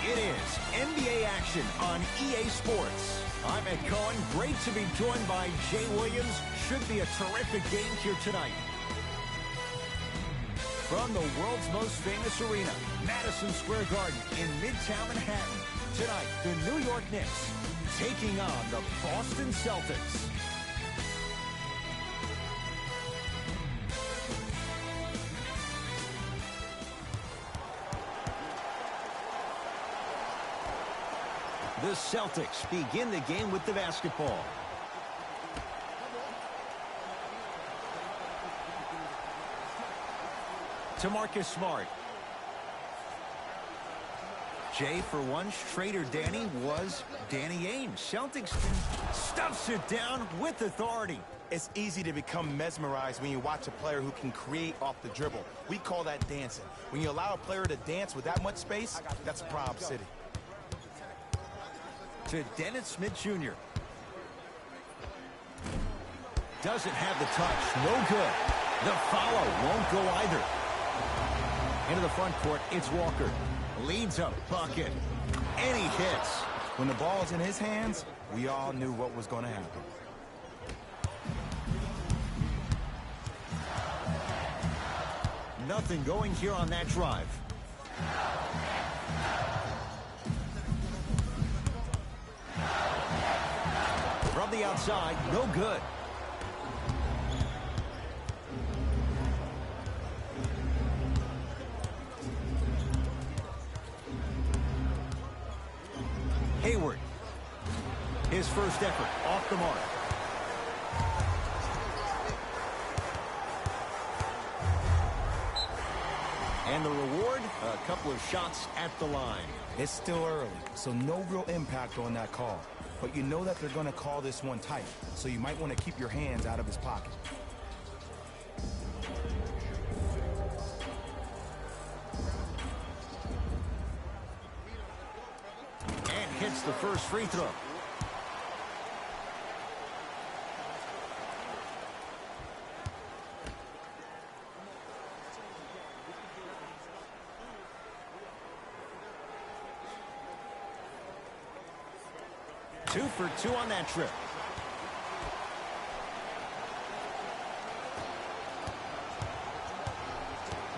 It is NBA action on EA Sports. I'm Ed Cohen. Great to be joined by Jay Williams. Should be a terrific game here tonight. From the world's most famous arena, Madison Square Garden in Midtown Manhattan. Tonight, the New York Knicks taking on the Boston Celtics. The Celtics begin the game with the basketball. To Marcus Smart. Jay, for once, Trader Danny was Danny Ainge. Celtics stuffs it down with authority. It's easy to become mesmerized when you watch a player who can create off the dribble. We call that dancing. When you allow a player to dance with that much space, that's Prob City. To Dennis Smith Jr. Doesn't have the touch. No good. The follow won't go either. Into the front court, it's Walker. Leads a bucket. And he hits. When the ball's in his hands, we all knew what was going to happen. Nothing going here on that drive. From the outside, no good. Hayward. His first effort off the mark. And the reward, a couple of shots at the line. It's still early, so no real impact on that call. But you know that they're going to call this one tight, so you might want to keep your hands out of his pocket. And hits the first free throw. Two for two on that trip.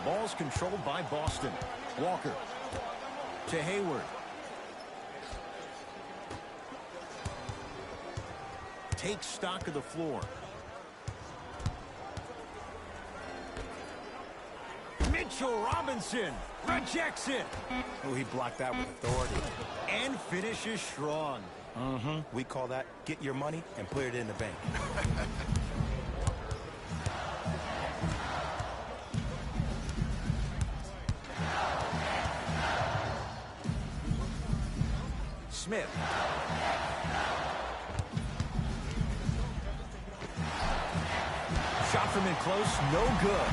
Ball's controlled by Boston. Walker to Hayward. Takes stock of the floor. Mitchell Robinson rejects it. Oh, he blocked that with authority. And finishes strong. We call that get your money and put it in the bank. Smith. Shot from in close, no good.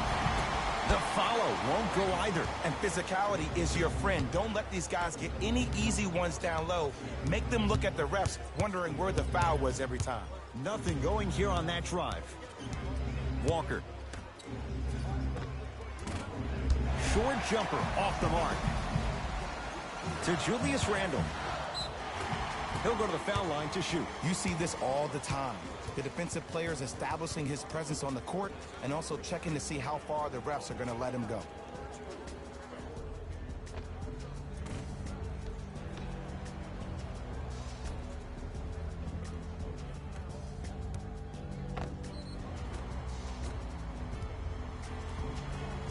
The follow won't go either. And physicality is your friend. Don't let these guys get any easy ones down low. Make them look at the refs, wondering where the foul was every time. Nothing going here on that drive. Walker. Short jumper off the mark. To Julius Randle. He'll go to the foul line to shoot. You see this all the time. The defensive players establishing his presence on the court and also checking to see how far the refs are going to let him go.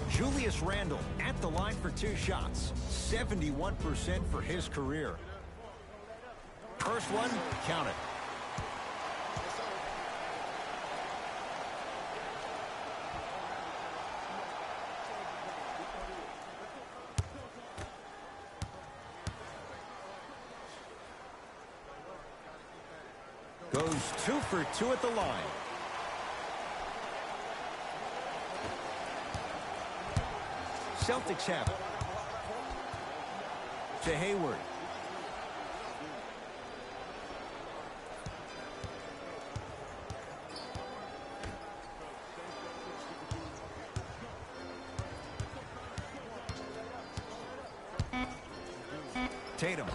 Julius Randle at the line for two shots. 71% for his career. First one, count it. Goes 2 for 2 at the line. Celtics have it. To Hayward. Tatum.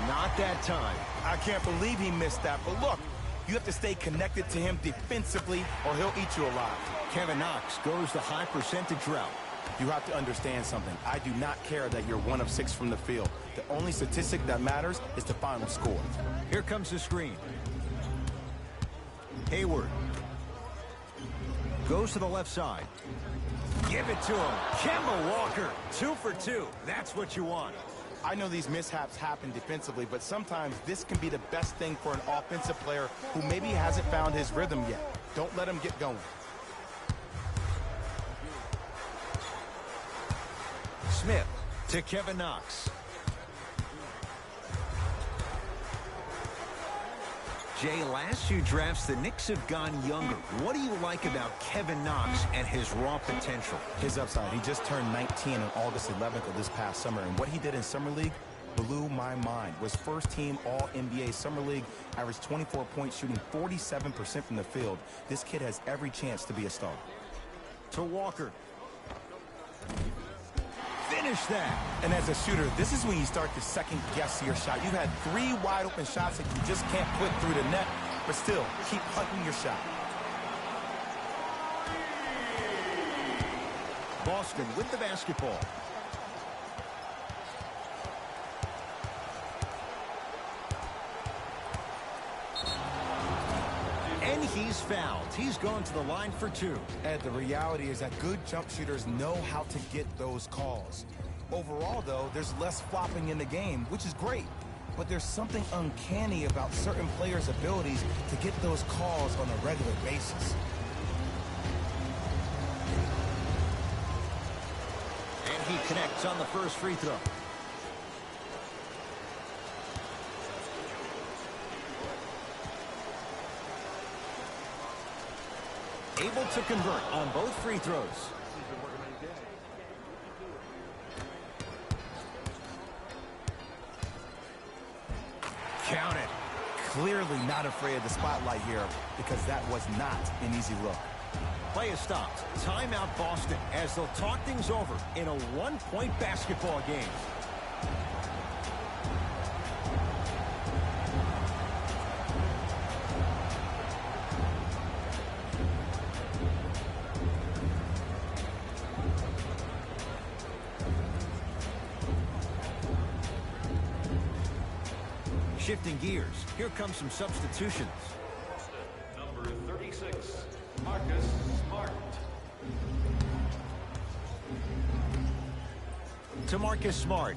Not that time. I can't believe he missed that, but look, you have to stay connected to him defensively or he'll eat you alive. Kevin Knox goes the high percentage route. You have to understand something. I do not care that you're 1 of 6 from the field. The only statistic that matters is the final score. Here comes the screen. Hayward. Goes to the left side. Give it to him. Kemba Walker, 2 for 2. That's what you want. I know these mishaps happen defensively, but sometimes this can be the best thing for an offensive player who maybe hasn't found his rhythm yet. Don't let him get going. Smith to Kevin Knox. Jay, last few drafts, the Knicks have gone younger. What do you like about Kevin Knox and his raw potential? His upside. He just turned 19 on August 11th of this past summer, and what he did in Summer League blew my mind. Was first-team All-NBA Summer League, averaged 24 points, shooting 47% from the field. This kid has every chance to be a star. To Walker. Finish that. And as a shooter, this is when you start to second-guess your shot. You've had 3 wide-open shots that you just can't put through the net, but still, keep hunting your shot. Boston with the basketball. And he's fouled. He's gone to the line for 2. Ed, the reality is that good jump shooters know how to get those calls. Overall, though, there's less flopping in the game, which is great. But there's something uncanny about certain players' abilities to get those calls on a regular basis. And he connects on the first free throw. Able to convert on both free throws. Count it. Clearly not afraid of the spotlight here because that was not an easy look. Play is stopped. Timeout Boston as they'll talk things over in a 1-point basketball game. Shifting gears, here comes some substitutions. Number 36, Marcus Smart. To Marcus Smart.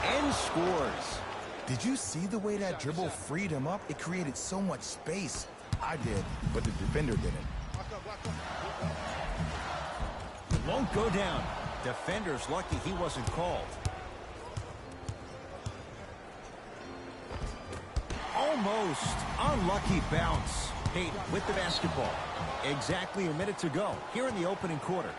And scores. Did you see the way that dribble freed him up? It created so much space. I did, but the defender didn't. Won't go down. Defender's lucky he wasn't called. Almost. Unlucky bounce. Payton with the basketball. Exactly a minute to go here in the opening quarter.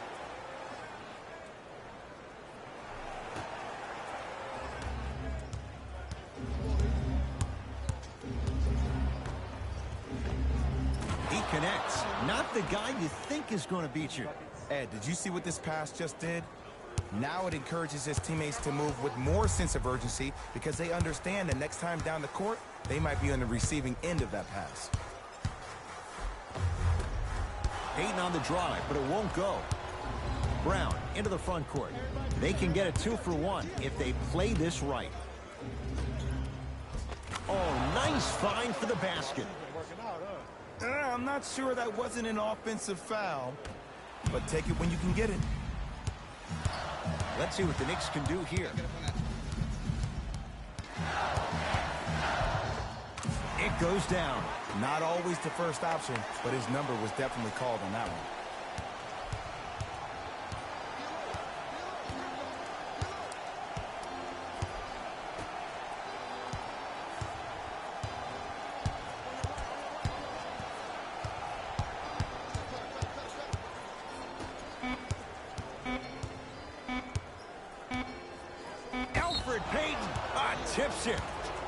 He connects. Not the guy you think is going to beat you. Ed, did you see what this pass just did? Now it encourages his teammates to move with more sense of urgency because they understand that next time down the court, they might be on the receiving end of that pass. Payton on the drive, but it won't go. Brown into the front court. They can get a 2-for-1 if they play this right. Oh, nice find for the basket. I'm not sure that wasn't an offensive foul, but take it when you can get it. Let's see what the Knicks can do here. It goes down. Not always the first option, but his number was definitely called on that one. Payton tips it.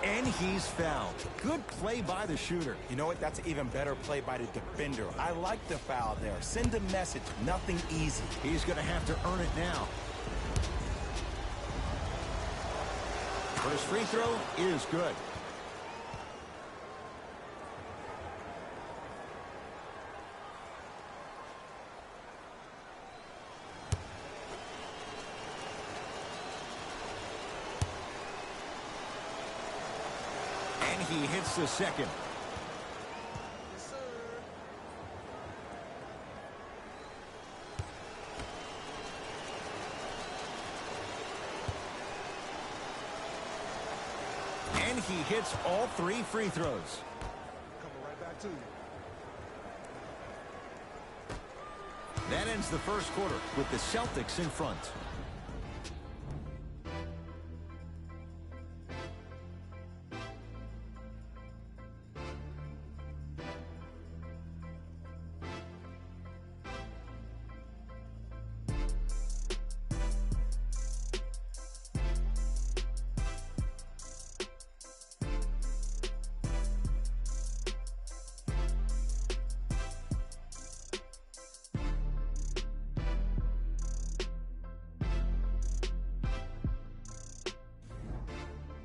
And he's fouled. Good play by the shooter. You know what? That's an even better play by the defender. I like the foul there. Send a message. Nothing easy. He's going to have to earn it now. First free throw is good. And he hits the second. Yes, sir. And he hits all 3 free throws. Coming right back to you. That ends the first quarter with the Celtics in front.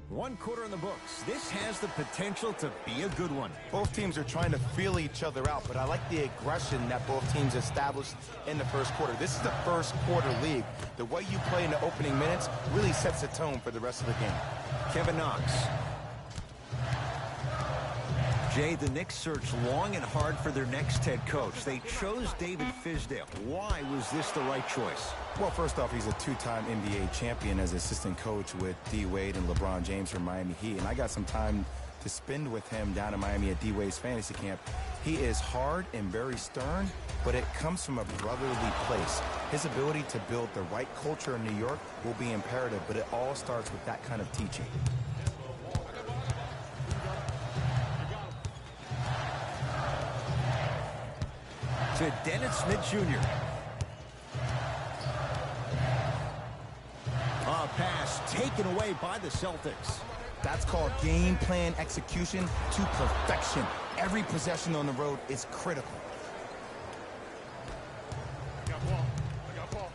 One quarter in the books. This has the potential to be a good one. Both teams are trying to feel each other out, but I like the aggression that both teams established in the first quarter. This is the first quarter league. The way you play in the opening minutes really sets the tone for the rest of the game. Kevin Knox. Jay, the Knicks searched long and hard for their next head coach. They chose David Fizdale. Why was this the right choice? Well, first off, he's a 2-time NBA champion as assistant coach with D. Wade and LeBron James from Miami Heat. And I got some time to spend with him down in Miami at D. Wade's fantasy camp. He is hard and very stern, but it comes from a brotherly place. His ability to build the right culture in New York will be imperative, but it all starts with that kind of teaching. To Dennis Smith Jr. A pass taken away by the Celtics. That's called game plan execution to perfection. Every possession on the road is critical. I got ball. I got ball.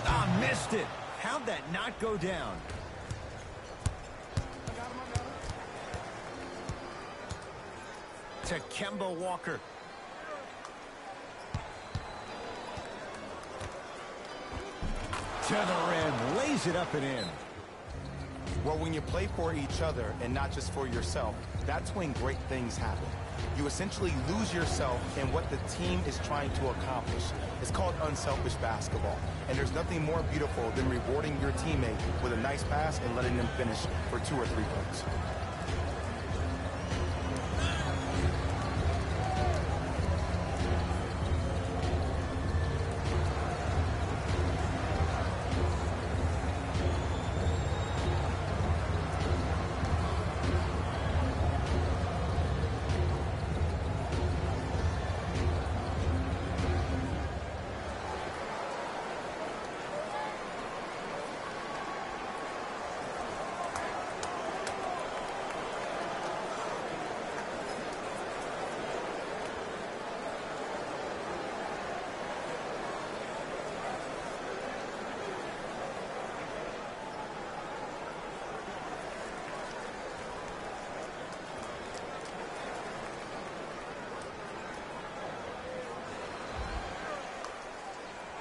Ah, missed it. How'd that not go down? To Kemba Walker. To the rim, lays it up and in. Well, when you play for each other and not just for yourself, that's when great things happen. You essentially lose yourself in what the team is trying to accomplish. It's called unselfish basketball. And there's nothing more beautiful than rewarding your teammate with a nice pass and letting them finish for 2 or 3 points.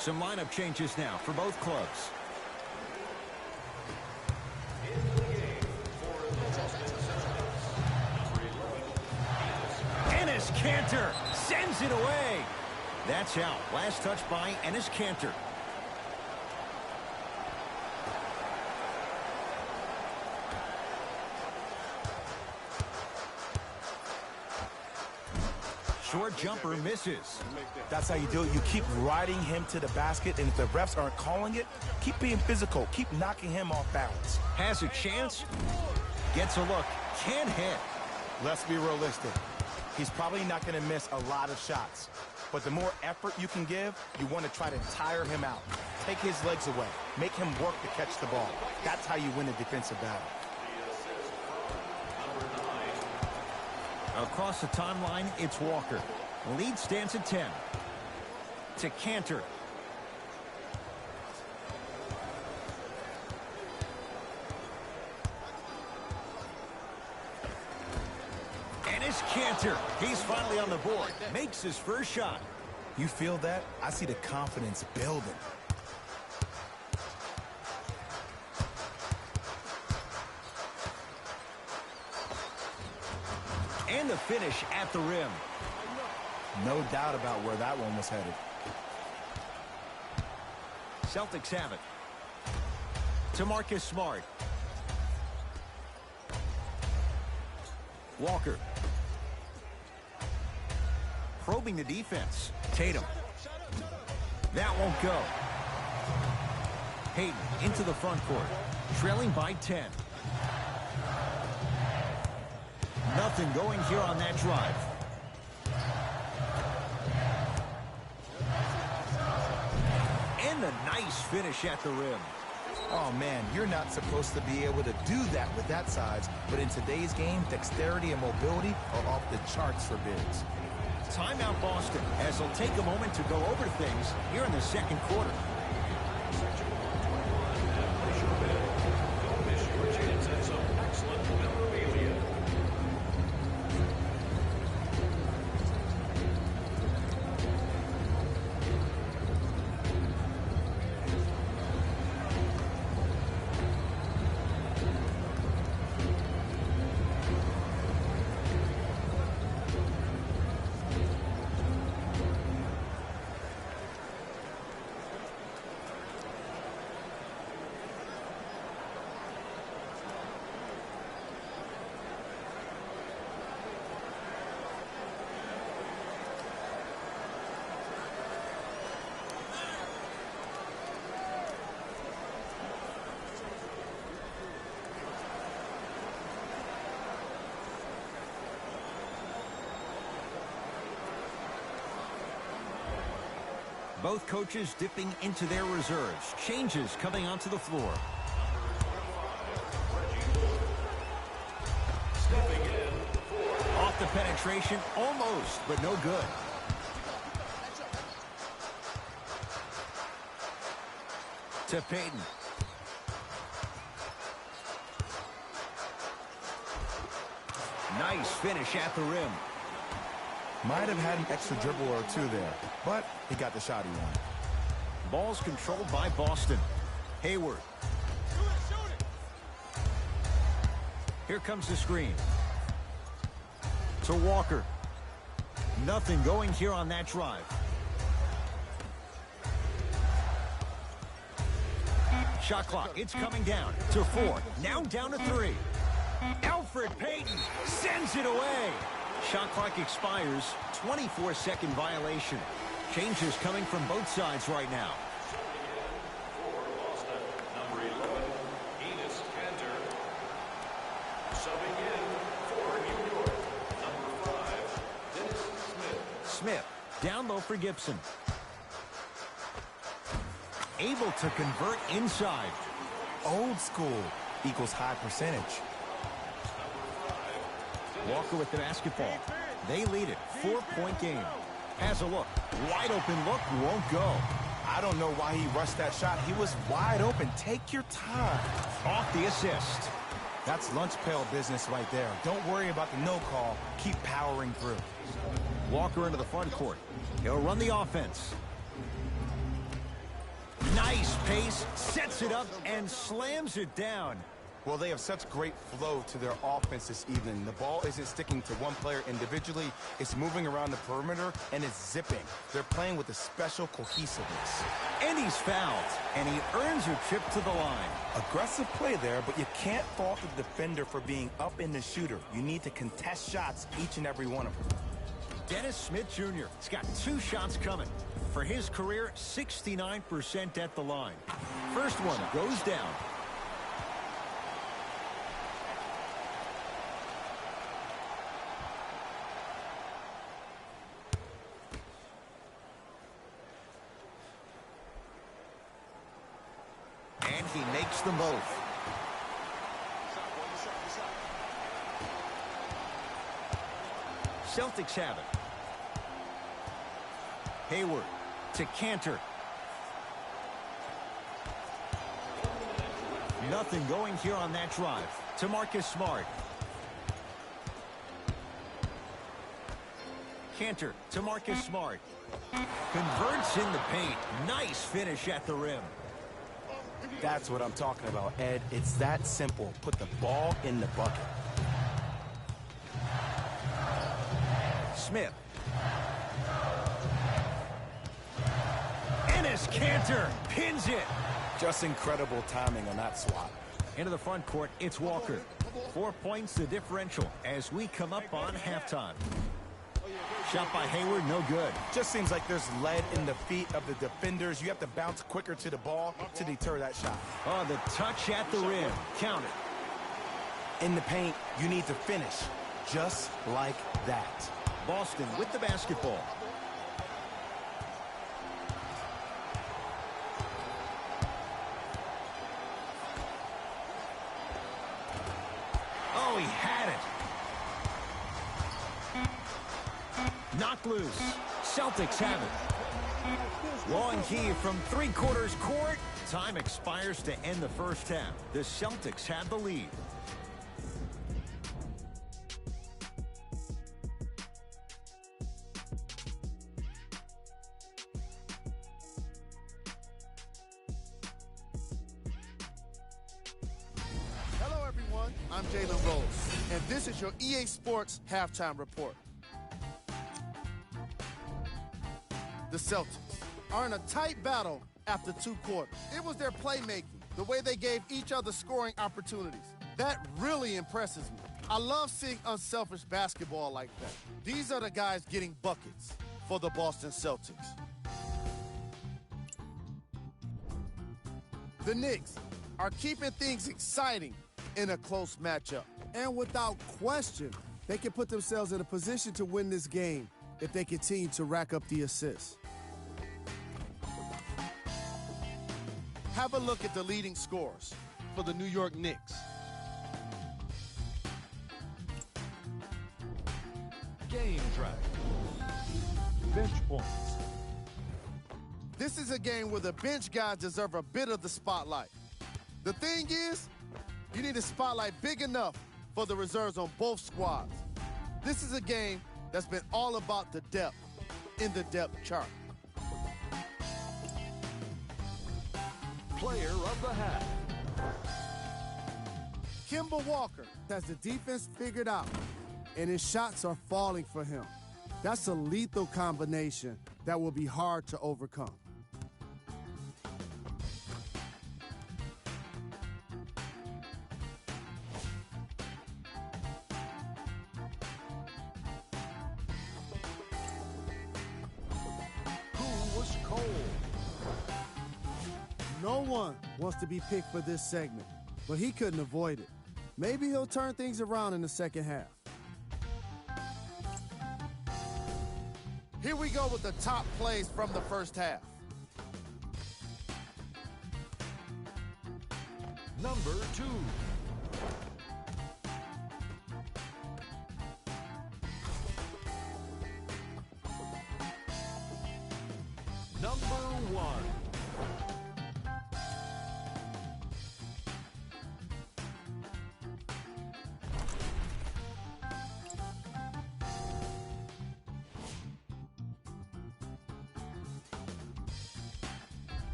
Some lineup changes now for both clubs. Enes Kanter sends it away. That's out. Last touch by Enes Kanter. Short jumper misses. That's how you do it. You keep riding him to the basket, and if the refs aren't calling it, keep being physical. Keep knocking him off balance. Has a chance. Gets a look. Can't hit. Let's be realistic. He's probably not going to miss a lot of shots. But the more effort you can give, you want to try to tire him out. Take his legs away. Make him work to catch the ball. That's how you win a defensive battle. Across the timeline, it's Walker. Lead stands at 10. To Cantor. And it's Cantor. He's finally on the board. Makes his first shot. You feel that? I see the confidence building. And the finish at the rim. No doubt about where that one was headed. Celtics have it. To Marcus Smart. Walker. Probing the defense. Tatum. That won't go. Hayden into the front court. Trailing by 10. Nothing going here on that drive. And a nice finish at the rim. Oh, man, you're not supposed to be able to do that with that size, but in today's game, dexterity and mobility are off the charts for bigs. Timeout Boston, as they'll take a moment to go over things here in the second quarter. Both coaches dipping into their reserves. Changes coming onto the floor. Off the penetration, almost, but no good. To Payton. Nice finish at the rim. Might have had an extra dribble or two there, but he got the shot he wanted. Ball's controlled by Boston. Hayward. Here comes the screen. To Walker. Nothing going here on that drive. Shot clock, it's coming down to 4. Now down to 3. Elfrid Payton sends it away. Shot clock expires. 24-second violation. Changes coming from both sides right now. For Boston, number 11, Enes Kanter. Subbing in for New York, number 5, Dennis Smith. Smith down low for Gibson. Able to convert inside. Old school equals high percentage. Walker with the basketball. They lead it. 4-point game. Has a look. Wide open look. Won't go. I don't know why he rushed that shot. He was wide open. Take your time. Off the assist. That's lunch pail business right there. Don't worry about the no call. Keep powering through. Walker into the front court. He'll run the offense. Nice pace. Sets it up and slams it down. Well, they have such great flow to their offense this evening. The ball isn't sticking to one player individually. It's moving around the perimeter, and it's zipping. They're playing with a special cohesiveness. And he's fouled. And he earns a trip to the line. Aggressive play there, but you can't fault the defender for being up in the shooter. You need to contest shots, each and every one of them. Dennis Smith Jr. has got 2 shots coming. For his career, 69% at the line. First one goes down. He makes them both. Celtics have it. Hayward to Cantor. Nothing going here on that drive. To Marcus Smart. Cantor to Marcus Smart. Converts in the paint. Nice finish at the rim. That's what I'm talking about, Ed. It's that simple. Put the ball in the bucket. Smith. Enes Kanter pins it. Just incredible timing on that swat. Into the front court, it's Walker. 4 points the differential as we come up on halftime. Shot by Hayward, no good. Just seems like there's lead in the feet of the defenders. You have to bounce quicker to the ball to deter that shot. Oh, the touch at the rim. Count it. In the paint, you need to finish just like that. Boston with the basketball. Oh, he had it. Knocked loose. Celtics have it. Long key from three-quarters court. Time expires to end the first half. The Celtics have the lead. Hello, everyone. I'm Jalen Rose, and this is your EA Sports Halftime Report. The Celtics are in a tight battle after 2 quarters. It was their playmaking, the way they gave each other scoring opportunities. That really impresses me. I love seeing unselfish basketball like that. These are the guys getting buckets for the Boston Celtics. The Knicks are keeping things exciting in a close matchup. And without question, they can put themselves in a position to win this game if they continue to rack up the assists. Have a look at the leading scorers for the New York Knicks. Game track. Bench points. This is a game where the bench guys deserve a bit of the spotlight. The thing is, you need a spotlight big enough for the reserves on both squads. This is a game that's been all about the depth in the depth chart. Player of the half. Kemba Walker. Has the defense figured out, and his shots are falling for him. That's a lethal combination that will be hard to overcome. Who was cold? No one wants to be picked for this segment, but he couldn't avoid it. Maybe he'll turn things around in the second half. Here we go with the top plays from the first half. Number 2. Number 1.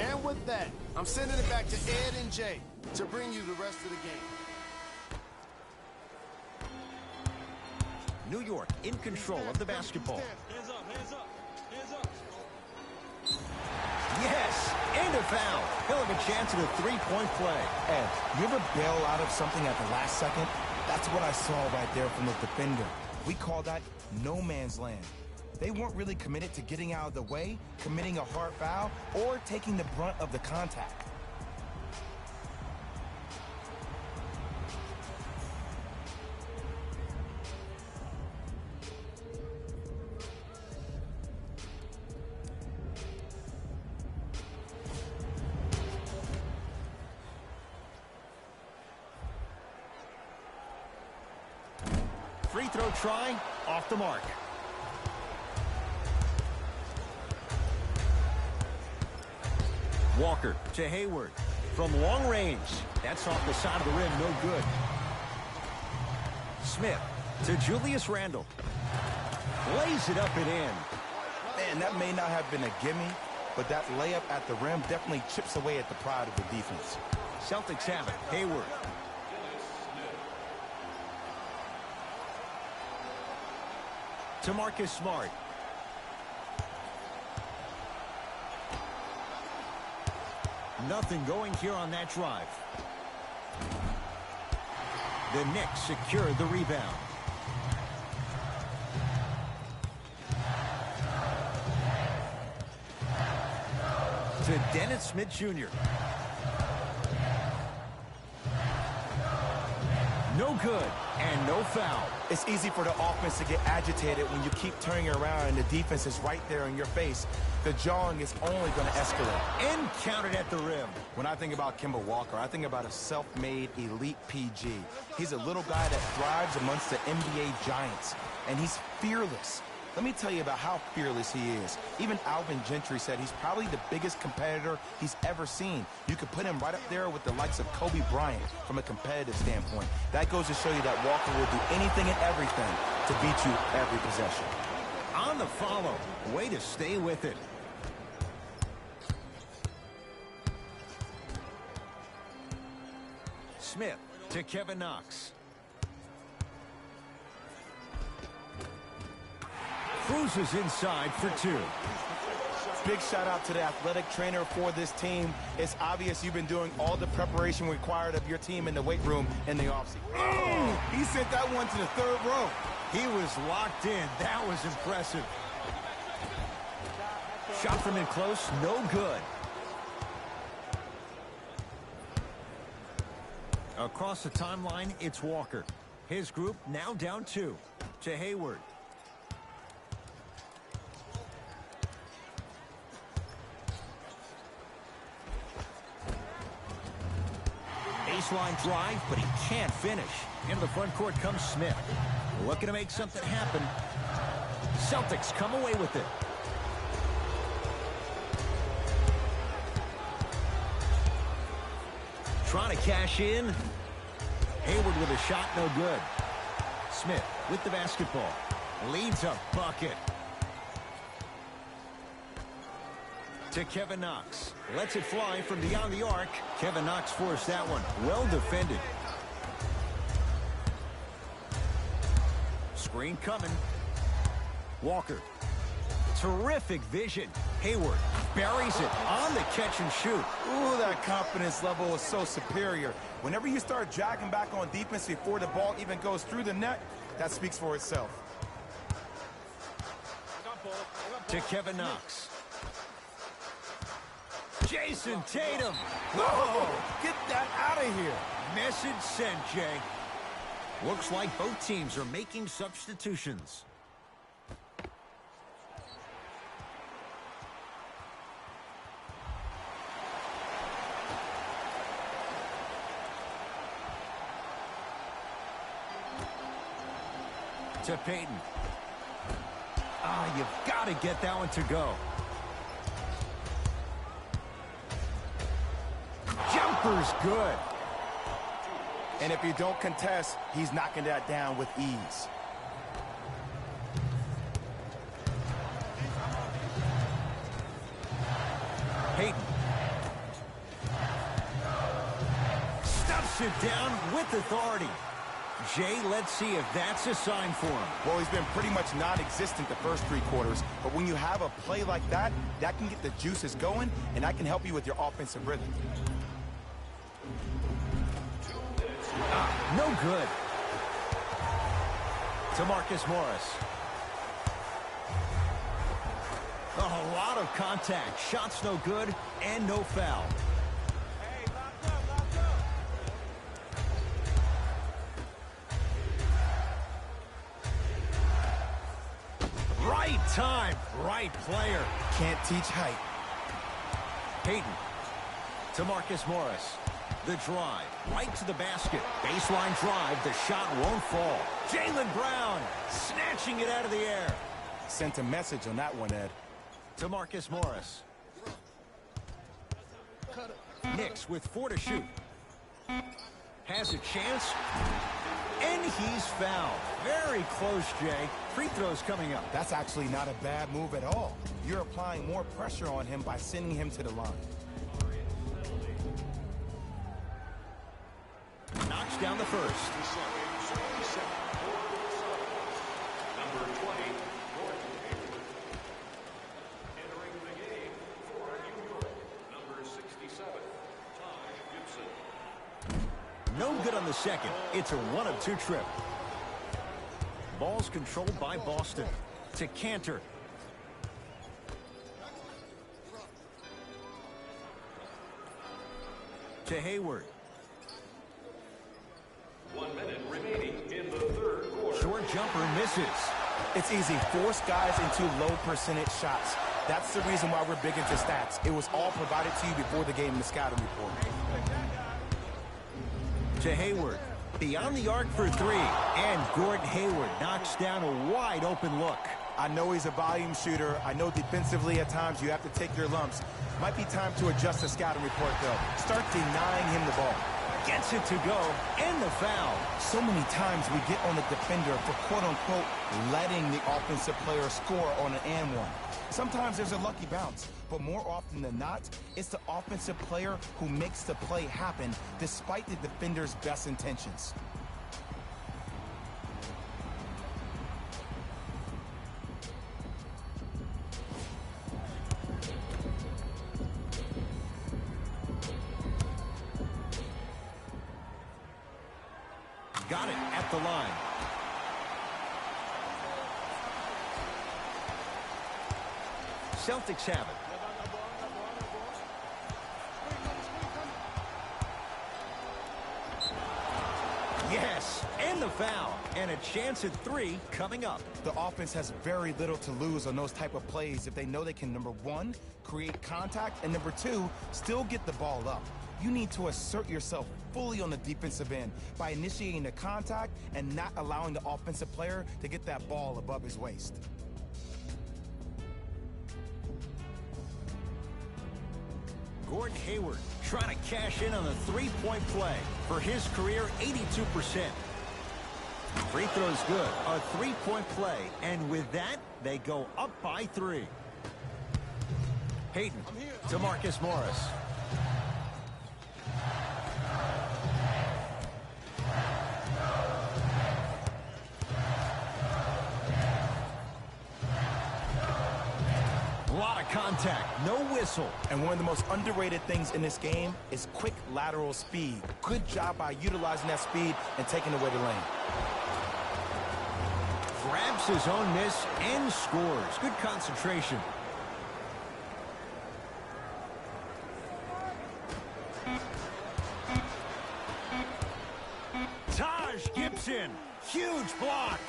And with that, I'm sending it back to Ed and Jay to bring you the rest of the game. New York in control of the basketball. Hands up, hands up, hands up. Yes, and a foul. He'll have a chance at a three-point play. Ed, you ever bail out of something at the last second? That's what I saw right there from the defender. We call that no man's land. They weren't really committed to getting out of the way, committing a hard foul, or taking the brunt of the contact. Free throw try off the mark. Walker to Hayward. From long range. That's off the side of the rim. No good. Smith to Julius Randle. Lays it up and in. Man, that may not have been a gimme, but that layup at the rim definitely chips away at the pride of the defense. Celtics have it. Hayward. To Marcus Smart. Nothing going here on that drive. The Knicks secure the rebound. To Dennis Smith Jr. No good and no foul. It's easy for the offense to get agitated when you keep turning around and the defense is right there in your face. The jawing is only going to escalate. And counted at the rim. When I think about Kemba Walker, I think about a self-made elite PG. He's a little guy that thrives amongst the NBA giants, and he's fearless. Let me tell you about how fearless he is. Even Alvin Gentry said he's probably the biggest competitor he's ever seen. You could put him right up there with the likes of Kobe Bryant from a competitive standpoint. That goes to show you that Walker will do anything and everything to beat you every possession. On the follow. Way to stay with it. Smith to Kevin Knox. Cruises inside for two. Big shout out to the athletic trainer for this team. It's obvious you've been doing all the preparation required of your team in the weight room in the offseason. Oh, he sent that one to the third row. He was locked in. That was impressive. Shot from in close, no good. Across the timeline, it's Walker. His group now down 2. To Hayward. Baseline drive, but he can't finish. Into the front court comes Smith. Looking to make something happen. Celtics come away with it. Trying to cash in. Hayward with a shot, no good. Smith with the basketball. Leads a bucket. To Kevin Knox. Lets it fly from beyond the arc. Kevin Knox forced that one. Well defended. Screen coming. Walker. Terrific vision. Hayward buries it on the catch and shoot. Ooh, that confidence level is so superior. Whenever you start dragging back on defense before the ball even goes through the net, that speaks for itself. To Kevin Knox. Jason Tatum. Whoa, get that out of here. Message sent, Jay. Looks like both teams are making substitutions. To Payton. Ah, you've got to get that one to go. Jumper's good. And if you don't contest, he's knocking that down with ease. Payton. Stuffs it down with authority. Jay, let's see if that's a sign for him. Well, he's been pretty much non-existent the first 3 quarters, but when you have a play like that, that can get the juices going, and that can help you with your offensive rhythm. No good. To Marcus Morris. A lot of contact. Shots no good and no foul. Right time, right player. Can't teach height. Payton to Marcus Morris. The drive, right to the basket. Baseline drive, the shot won't fall. Jaylen Brown snatching it out of the air. Sent a message on that one, Ed. To Marcus Morris. Knicks with 4 to shoot. Has a chance. And he's fouled. Very close, Jay. Free throws coming up. That's actually not a bad move at all. You're applying more pressure on him by sending him to the line. Knocks down the first. Number 20, entering the game for New York. Number 67, Taj Gibson. No good on the second. It's a 1-of-2 trip. Ball's controlled by Boston. To Cantor. To Hayward. 1 minute remaining in the third quarter. Short jumper misses. It's easy. Force guys into low percentage shots. That's the reason why we're big into stats. It was all provided to you before the game in the scouting report. To Hayward. Beyond the arc for 3. And Gordon Hayward knocks down a wide open look. I know he's a volume shooter. I know defensively at times you have to take your lumps. Might be time to adjust the scouting report, though. Start denying him the ball. Gets it to go. And the foul. So many times we get on the defender for quote-unquote letting the offensive player score on an and one. Sometimes there's a lucky bounce, but more often than not, it's the offensive player who makes the play happen despite the defender's best intentions. Got it at the line. Celtics have it. Yes, and the foul. And a chance at 3 coming up. The offense has very little to lose on those type of plays if they know they can, number 1, create contact, and number 2, still get the ball up. You need to assert yourself fully on the defensive end by initiating the contact and not allowing the offensive player to get that ball above his waist. Gordon Hayward trying to cash in on the three-point play. For his career, 82%. Free throw's good. A three-point play. And with that, they go up by 3. Hayden to Marcus Morris. A lot of contact, no whistle. And one of the most underrated things in this game is quick lateral speed. Good job by utilizing that speed and taking away the lane. Grabs his own miss and scores. Good concentration. Taj Gibson, huge block.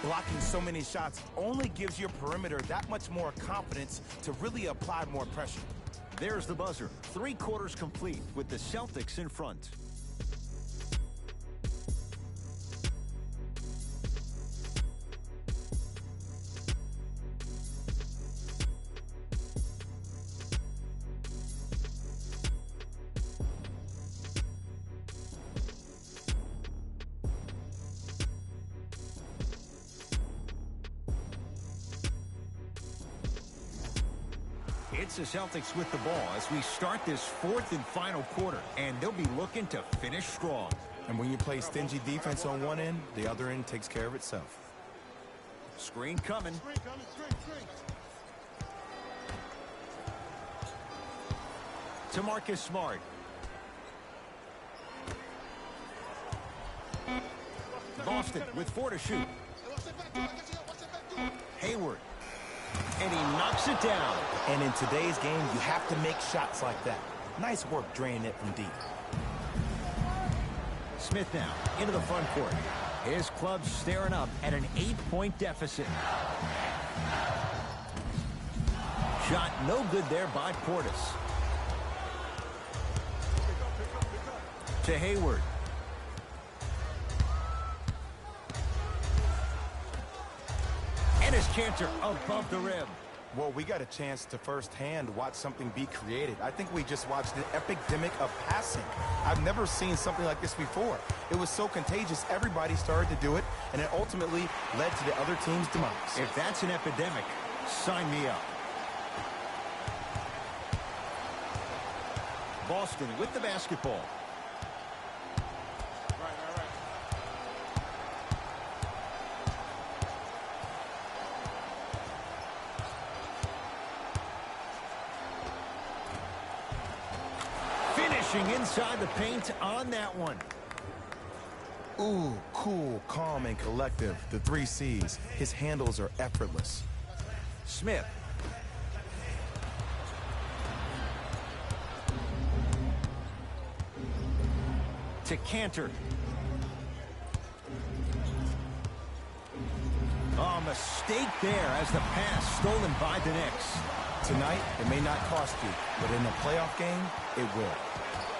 Blocking so many shots only gives your perimeter that much more confidence to really apply more pressure. There's the buzzer. 3 quarters complete with the Celtics in front. It's the Celtics with the ball as we start this 4th and final quarter, and they'll be looking to finish strong. And when you play stingy defense on one end, the other end takes care of itself. Screen coming. To Marcus Smart. Boston with 4 to shoot. Hayward. And he knocks it down. And in today's game, you have to make shots like that. Nice work draining it from deep. Smith now into the front court. His club staring up at an 8-point deficit. Shot no good there by Portis. To Hayward. And his Cantor above the rim. Well, we got a chance to firsthand watch something be created. I think we just watched an epidemic of passing. I've never seen something like this before. It was so contagious, everybody started to do it, and it ultimately led to the other team's demise. If that's an epidemic, sign me up. Boston with the basketball. Finishing inside the paint on that one. Ooh, cool, calm, and collective. The 3 C's. His handles are effortless. Smith. To Cantor. Oh, mistake there as the pass stolen by the Knicks. Tonight, it may not cost you, but in a playoff game, it will.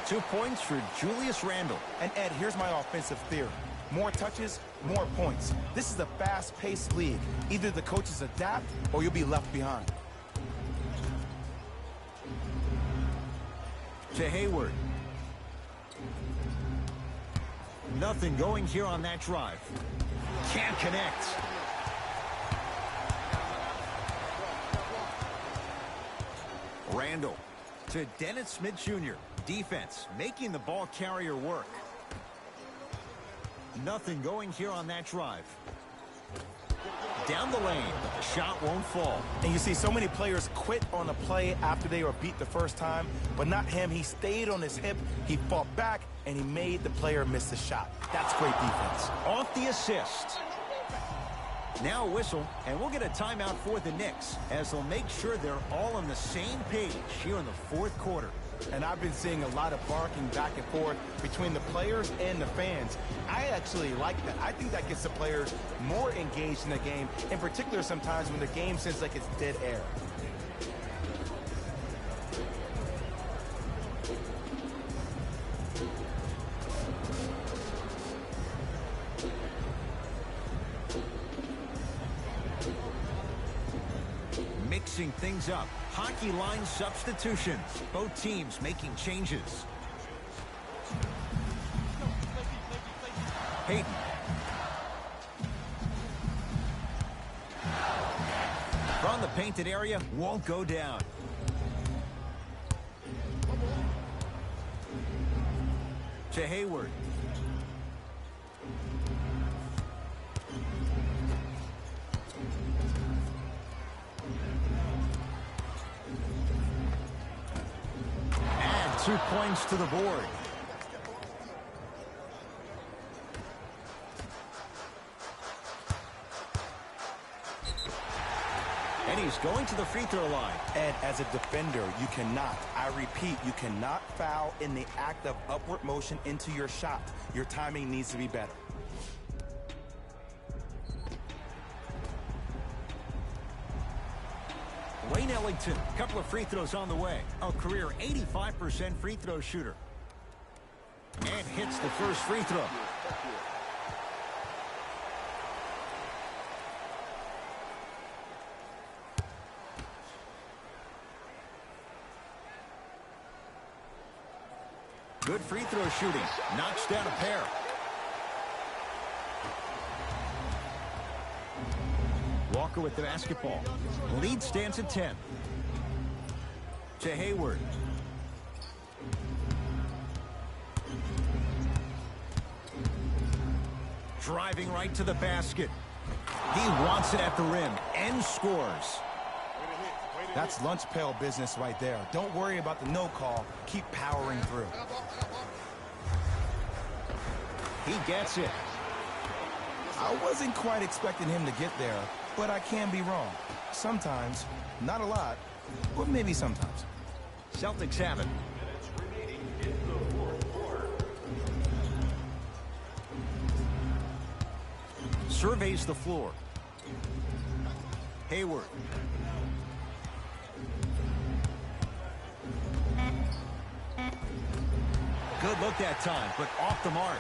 2 points for Julius Randle. And Ed, here's my offensive theory. More touches, more points. This is a fast-paced league. Either the coaches adapt or you'll be left behind. To Hayward. Nothing going here on that drive. Can't connect. Randle to Dennis Smith Jr. Defense making the ball carrier work. Nothing going here on that drive. Down the lane. Shot won't fall. And you see so many players quit on a play after they were beat the first time, but not him. He stayed on his hip, he fought back, and he made the player miss the shot. That's great defense. Off the assist. Now a whistle, and we'll get a timeout for the Knicks as they'll make sure they're all on the same page here in the 4th quarter. And I've been seeing a lot of barking back and forth between the players and the fans. I actually like that. I think that gets the players more engaged in the game, in particular sometimes when the game seems like it's dead air. Mixing things up. Hockey line substitutions. Both teams making changes. Payton. From the painted area, won't go down. To Hayward. Add 2 points to the board. And he's going to the free throw line. And as a defender, you cannot, I repeat, you cannot foul in the act of upward motion into your shot. Your timing needs to be better. Wayne Ellington, a couple of free throws on the way. A career 85% free throw shooter. And hits the first free throw. Good free throw shooting. Knocks down a pair. Walker with the basketball. Lead stands at 10. To Hayward. Driving right to the basket. He wants it at the rim and scores. That's lunch pail business right there. Don't worry about the no call. Keep powering through. He gets it. I wasn't quite expecting him to get there, but I can be wrong. Sometimes, not a lot, but maybe sometimes. Celtics have it. Minutes remaining in the 4th quarter. Surveys the floor. Hayward. good look that time, but off the mark.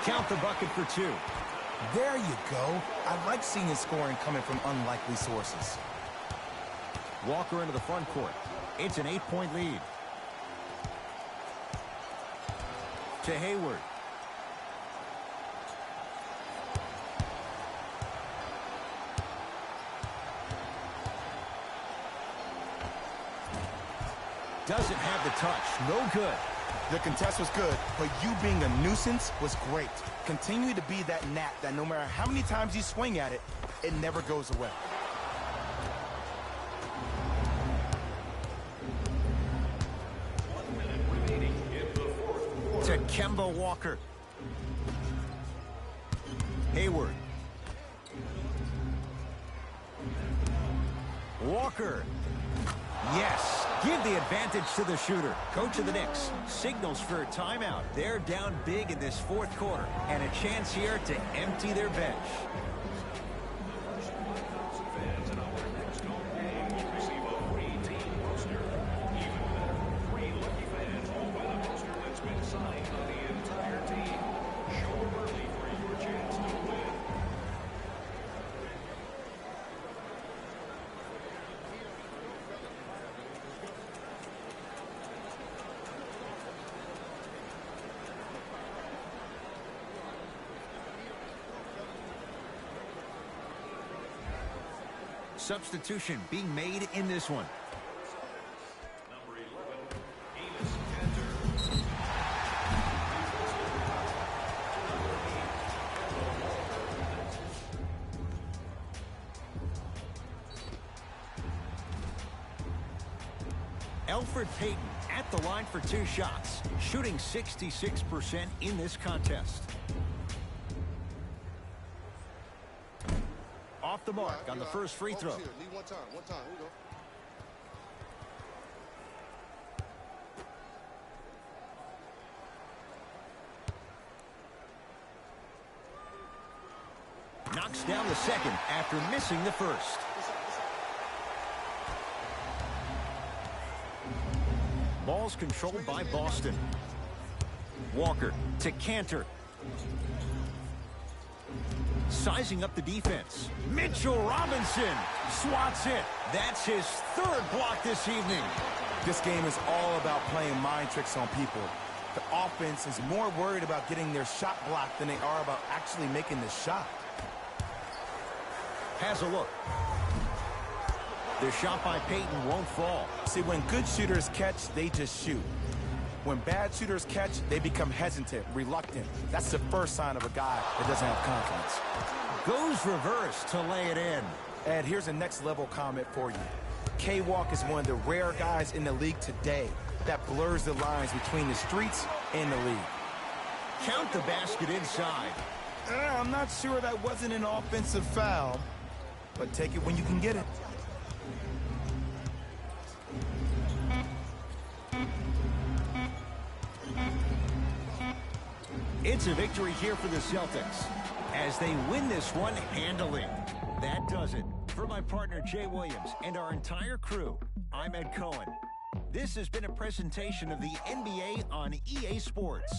Count the bucket for 2. There you go. I like seeing his scoring coming from unlikely sources. Walker into the front court. It's an 8-point lead. To Hayward. Doesn't have the touch. No good. The contest was good, but you being a nuisance was great. Continue to be that gnat that no matter how many times you swing at it, it never goes away. To Kemba Walker. Hayward. Walker. Yes. Give the advantage to the shooter. Coach of the Knicks signals for a timeout. They're down big in this fourth quarter and a chance here to empty their bench. Fans in our next home game will receive a free team poster. Even better, 3 lucky fans will win a poster that's been signed by the entire team. Show up early for your chance to win. Substitution being made in this one. Number 11, Enos Kanter. Elfrid Payton at the line for 2 shots, shooting 66% in this contest. Off the mark on the first free throw. Leave one time. Here we go. Knocks down the second after missing the first. Ball's controlled by Boston. Walker to Kanter. Sizing up the defense. Mitchell Robinson swats it. That's his 3rd block this evening. This game is all about playing mind tricks on people. The offense is more worried about getting their shot blocked than they are about actually making the shot. Has a look. The shot by Payton won't fall. See, when good shooters catch, they just shoot. When bad shooters catch, they become hesitant, reluctant. That's the first sign of a guy that doesn't have confidence. Goes reverse to lay it in. Ed, here's a next level comment for you. K-Walk is one of the rare guys in the league today that blurs the lines between the streets and the league. Count the basket inside. I'm not sure that wasn't an offensive foul, but take it when you can get it. It's a victory here for the Celtics as they win this one handily. That does it. For my partner Jay Williams and our entire crew, I'm Ed Cohen. This has been a presentation of the NBA on EA Sports.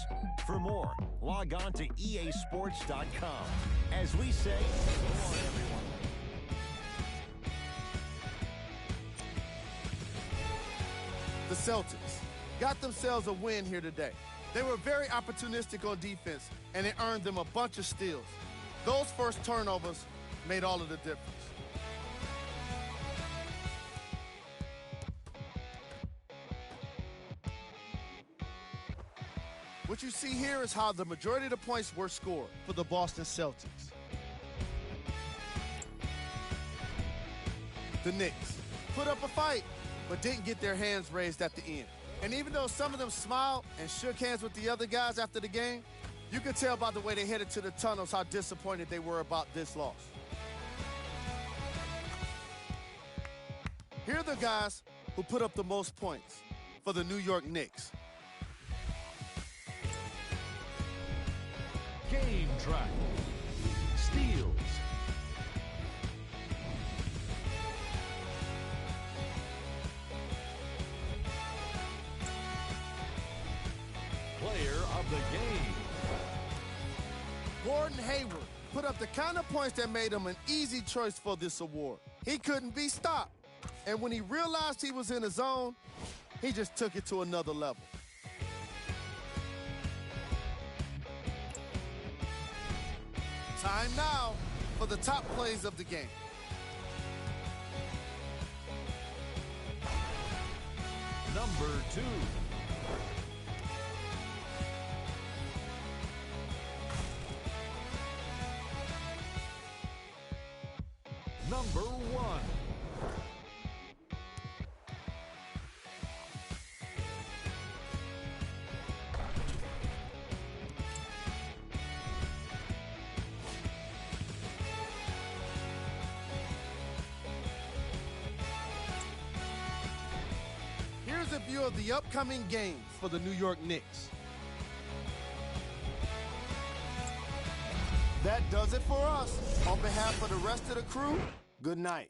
For more, log on to easports.com. As we say, come on everyone. The Celtics got themselves a win here today. They were very opportunistic on defense, and it earned them a bunch of steals. Those first turnovers made all of the difference. What you see here is how the majority of the points were scored for the Boston Celtics. The Knicks put up a fight, but didn't get their hands raised at the end. And even though some of them smiled and shook hands with the other guys after the game, you could tell by the way they headed to the tunnels how disappointed they were about this loss. Here are the guys who put up the most points for the New York Knicks. Game track. Steals. player of the game. Gordon Hayward put up the kind of points that made him an easy choice for this award. He couldn't be stopped. And when he realized he was in his zone, he just took it to another level. Time now for the top plays of the game. Number 2. Number 1. Here's a view of the upcoming games for the New York Knicks. That does it for us. On behalf of the rest of the crew, good night.